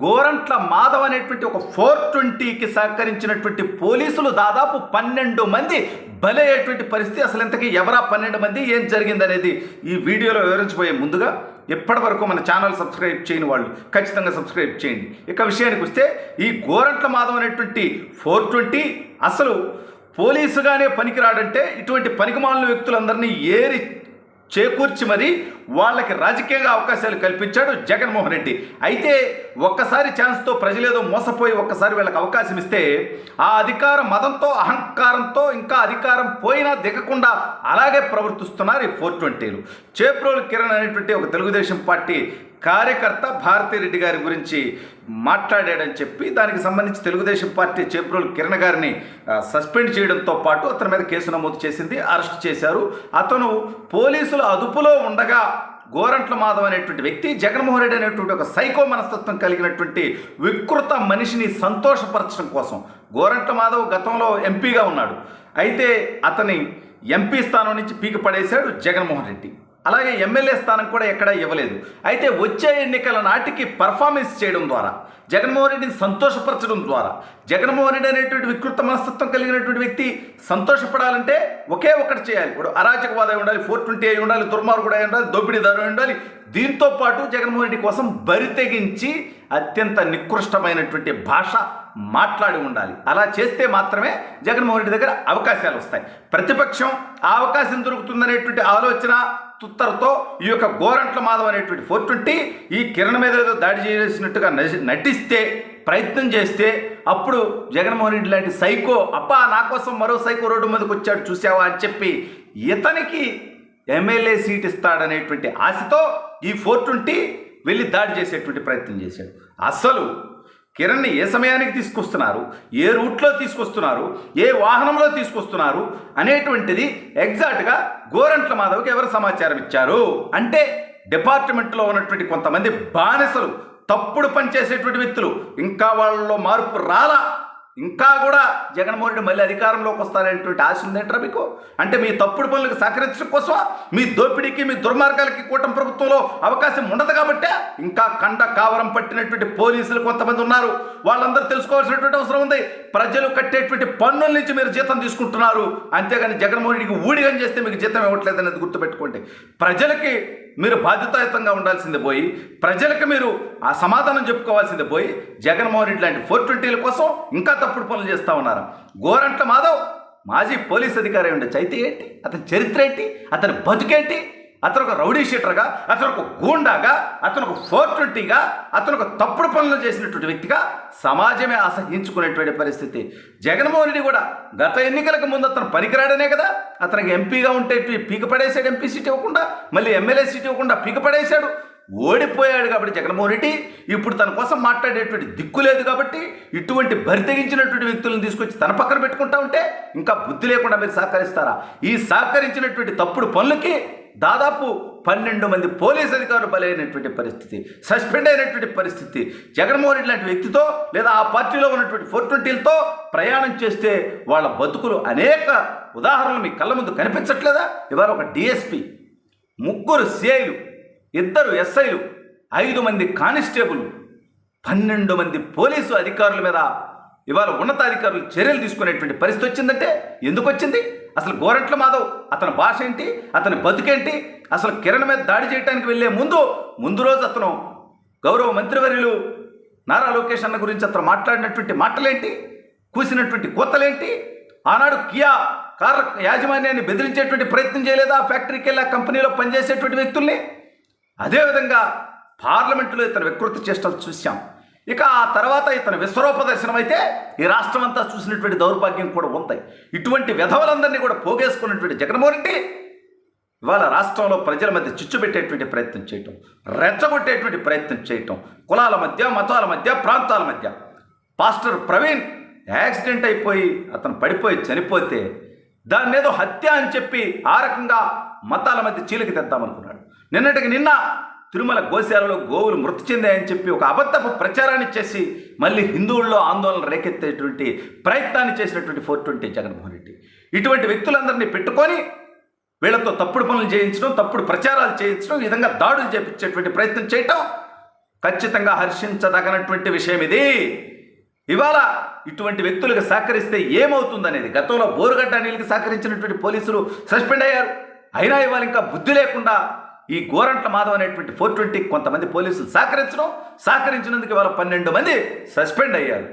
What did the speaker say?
గోరంట్ల మాధవ్ అనేటువంటి ఒక 420కి సహకరించినటువంటి పోలీసులు దాదాపు 12 మంది బలయ్యేటువంటి పరిస్థితి. అసలు ఇంతకీ ఎవరా 12 మంది, ఏం జరిగిందనేది ఈ వీడియోలో వివరించబోయే ముందుగా ఇప్పటి వరకు మన ఛానల్ సబ్స్క్రైబ్ చేయని వాళ్ళు ఖచ్చితంగా సబ్స్క్రైబ్ చేయండి. ఇక విషయానికి వస్తే ఈ గోరంట్ల మాధవ్ అనేటువంటి 420 అసలు పోలీసుగానే పనికిరాడంటే ఇటువంటి పనికిమాలిన వ్యక్తులందరినీ ఏరి చేకూర్చి మరి వాళ్ళకి రాజకీయంగా అవకాశాలు కల్పించాడు జగన్మోహన్ రెడ్డి. అయితే ఒక్కసారి ఛాన్స్తో ప్రజలేదో మోసపోయి ఒక్కసారి వీళ్ళకి అవకాశం ఇస్తే ఆ అధికార మదంతో అహంకారంతో ఇంకా అధికారం పోయినా దిగకుండా అలాగే ప్రవర్తిస్తున్నారు ఈ 420లు. చేప్రోలు కిరణ్ అనేటువంటి ఒక తెలుగుదేశం పార్టీ కార్యకర్త భారతిరెడ్డి గారి గురించి మాట్లాడాడని చెప్పి దానికి సంబంధించి తెలుగుదేశం పార్టీ చేప్రోలు కిరణ్ గారిని సస్పెండ్ చేయడంతో పాటు అతని మీద కేసు నమోదు చేసింది, అరెస్ట్ చేశారు. అతను పోలీసుల అదుపులో ఉండగా గోరంట్ల మాధవ్ అనేటువంటి వ్యక్తి జగన్మోహన్ రెడ్డి అనేటువంటి ఒక సైకో మనస్తత్వం కలిగినటువంటి వికృత మనిషిని సంతోషపరచడం కోసం గోరంట్ల మాధవ్ గతంలో ఎంపీగా ఉన్నాడు. అయితే అతని ఎంపీ స్థానం నుంచి పీకి పడేశాడు జగన్మోహన్ రెడ్డి. అలాగే ఎమ్మెల్యే స్థానం కూడా ఎక్కడా ఇవ్వలేదు. అయితే వచ్చే ఎన్నికల నాటికి పర్ఫార్మెన్స్ చేయడం ద్వారా జగన్మోహన్ రెడ్డిని సంతోషపరచడం ద్వారా జగన్మోహన్ రెడ్డి అనేటువంటి వికృత మనస్తత్వం కలిగినటువంటి వ్యక్తి సంతోషపడాలంటే ఒకే ఒకటి చేయాలి. ఇప్పుడు అరాచకవాద అయి ఉండాలి, 420 అయి ఉండాలి, దుర్మార్గుడు అయి ఉండాలి, దోపిడీదారు అయి ఉండాలి. దీంతో పాటు జగన్మోహన్ రెడ్డి కోసం బరి తెగించి అత్యంత నికృష్టమైనటువంటి భాష మాట్లాడి ఉండాలి. అలా చేస్తే మాత్రమే జగన్మోహన్ రెడ్డి దగ్గర అవకాశాలు వస్తాయి. ప్రతిపక్షం ఆ అవకాశం దొరుకుతుందనేటువంటి ఆలోచన తుత్తరతో ఈ యొక్క గోరంట్ల మాధవ్ అనేటువంటి 420 ఈ కిరణ్ మీద ఏదో దాడి చేసినట్టుగా నటిస్తే ప్రయత్నం చేస్తే అప్పుడు జగన్మోహన్ రెడ్డి లాంటి సైకో అబ్బా నా కోసం మరో సైకో రోడ్డు మీదకి వచ్చాడు చూసావా అని చెప్పి ఇతనికి ఎమ్మెల్యే సీట్ ఇస్తాడనేటువంటి ఆశతో ఈ 420 వెళ్ళి దాడి చేసేటువంటి ప్రయత్నం చేశాడు. అసలు కిరణ్ని ఏ సమయానికి తీసుకొస్తున్నారు, ఏ రూట్లో తీసుకొస్తున్నారు, ఏ వాహనంలో తీసుకొస్తున్నారు అనేటువంటిది ఎగ్జాక్ట్గా గోరంట్ల మాధవ్కి ఎవరు సమాచారం ఇచ్చారు అంటే డిపార్ట్మెంట్లో ఉన్నటువంటి కొంతమంది బానిసలు, తప్పుడు పనిచేసేటువంటి వ్యక్తులు, ఇంకా వాళ్ళలో మార్పు రాలా, ఇంకా కూడా జగన్మోహన్ రెడ్డి మళ్ళీ అధికారంలోకి వస్తారనేటువంటి ఆశ ఉందేంటారా మీకు? అంటే మీ తప్పుడు పనులకు సహకరించడం కోసమా, మీ దోపిడీకి మీ దుర్మార్గాలకి కూటమి ప్రభుత్వంలో అవకాశం ఉండదు కాబట్టే ఇంకా కండ కావరం పట్టినటువంటి పోలీసులు కొంతమంది ఉన్నారు. వాళ్ళందరూ తెలుసుకోవాల్సినటువంటి అవసరం ఉంది. ప్రజలు కట్టేటువంటి పన్నుల నుంచి మీరు జీతం తీసుకుంటున్నారు, అంతేగాని జగన్మోహన్ రెడ్డికి ఊడిగం చేస్తే మీకు జీతం ఇవ్వట్లేదు అనేది గుర్తుపెట్టుకోండి. ప్రజలకి మీరు బాధ్యతాయుతంగా ఉండాల్సిందే పోయి ప్రజలకు మీరు ఆ సమాధానం చెప్పుకోవాల్సిందే పోయి జగన్మోహన్ రెడ్డి లాంటి 420ల కోసం ఇంకా తప్పుడు పనులు చేస్తూ ఉన్నారు. గోరంట్ల మాధవ్ మాజీ పోలీస్ అధికారి ఉండొచ్చు, అయితే ఏంటి అతని చరిత్ర ఏంటి, అతని బతుకేంటి? అతను ఒక రౌడీ షీటర్గా, అతను ఒక గూండాగా, అతను ఒక 420గా, అతను ఒక తప్పుడు పనులు చేసినటువంటి వ్యక్తిగా సమాజమే అసహించుకునేటువంటి పరిస్థితి. జగన్మోహన్ రెడ్డి కూడా గత ఎన్నికలకు ముందు అతను పనికిరాడనే కదా అతనికి ఎంపీగా ఉంటే పీక పడేశాడు, ఎంపీ సీట్ ఇవ్వకుండా, మళ్ళీ ఎమ్మెల్యే సీట్ ఇవ్వకుండా పీక పడేశాడు. ఓడిపోయాడు కాబట్టి జగన్మోహన్ రెడ్డి ఇప్పుడు తన కోసం మాట్లాడేటువంటి దిక్కు లేదు కాబట్టి ఇటువంటి బరితెగించినటువంటి వ్యక్తులను తీసుకొచ్చి తన పక్కన పెట్టుకుంటా ఉంటే ఇంకా బుద్ధి లేకుండా మీరు సహకరిస్తారా? ఈ సహకరించినటువంటి తప్పుడు పనులకి దాదాపు 12 మంది పోలీస్ అధికారులు బలైనటువంటి పరిస్థితి, సస్పెండ్ అయినటువంటి పరిస్థితి. జగన్మోహన్ రెడ్డి లాంటి వ్యక్తితో లేదా ఆ పార్టీలో ఉన్నటువంటి 420లతో ప్రయాణం చేస్తే వాళ్ళ బతుకులు అనేక ఉదాహరణలు మీ కళ్ళ ముందు కనిపించట్లేదా? ఇవాళ ఒక డిఎస్పీ, 3 సిఐలు, 2 ఎస్ఐలు, 5 మంది కానిస్టేబుల్, 12 మంది పోలీసు అధికారుల మీద ఇవాళ ఉన్నతాధికారులు చర్యలు తీసుకునేటువంటి పరిస్థితి వచ్చిందంటే ఎందుకు వచ్చింది? అసలు గోరంట్ల మాధవ్ అతని భాష ఏంటి, అతని బతుకేంటి? అసలు కిరణ్ మీద దాడి చేయడానికి వెళ్ళే ముందు రోజు అతను గౌరవ మంత్రివర్యులు నారా లోకేష్ అన్న గురించి అతను మాట్లాడినటువంటి మాటలేంటి, కూసినటువంటి కోతలేంటి? ఆనాడు కియా కార్ల యాజమాన్యాన్ని బెదిరించేటువంటి ప్రయత్నం చేయలేదా? ఫ్యాక్టరీకి వెళ్ళి ఆ కంపెనీలో పనిచేసేటువంటి వ్యక్తుల్ని. అదేవిధంగా పార్లమెంటులో ఇతను వికృతి చేష్టలు చూశాం. ఇక ఆ తర్వాత ఇతను విశ్వరూప దర్శనం అయితే ఈ రాష్ట్రం అంతా చూసినటువంటి దౌర్భాగ్యం కూడా ఉంది. ఇటువంటి విధవలందరినీ కూడా పోగేసుకున్నటువంటి జగన్మోహన్ రెడ్డి ఇవాళ రాష్ట్రంలో ప్రజల మధ్య చిచ్చు పెట్టేటువంటి ప్రయత్నం చేయటం, రెచ్చగొట్టేటువంటి ప్రయత్నం చేయటం, కులాల మధ్య, మతాల మధ్య, ప్రాంతాల మధ్య. పాస్టర్ ప్రవీణ్ యాక్సిడెంట్ అయిపోయి అతను పడిపోయి చనిపోతే దాన్ని ఏదో హత్య అని చెప్పి ఆ రకంగా మతాల మధ్య చీలిక తెద్దామనుకున్నాడు. నిన్నటికి నిన్న తిరుమల గోశాలలో గోవులు మృతి చెందాయని చెప్పి ఒక అబద్ధపు ప్రచారాన్ని చేసి మళ్ళీ హిందువుల్లో ఆందోళన రేకెత్తేటువంటి ప్రయత్నాన్ని చేసినటువంటి 420 జగన్మోహన్ రెడ్డి. ఇటువంటి వ్యక్తులందరినీ పెట్టుకొని వీళ్ళతో తప్పుడు పనులు చేయించడం, తప్పుడు ప్రచారాలు చేయించడం, ఈ విధంగా దాడులు చేయించేటువంటి ప్రయత్నం చేయటం ఖచ్చితంగా హర్షించదగినటువంటి విషయం ఇది. ఇవాళ ఇటువంటి వ్యక్తులకు సహకరిస్తే ఏమవుతుందనేది, గతంలో బోరుగడ్డ అనిల్కి సహకరించినటువంటి పోలీసులు సస్పెండ్ అయ్యారు. అయినా ఇవాళ ఇంకా బుద్ధి లేకుండా ఈ గోరంట్ల మాధవ్ అనేటువంటి 420 కొంతమంది పోలీసులు సహకరించినందుకు ఇవాళ 12 మంది సస్పెండ్ అయ్యారు.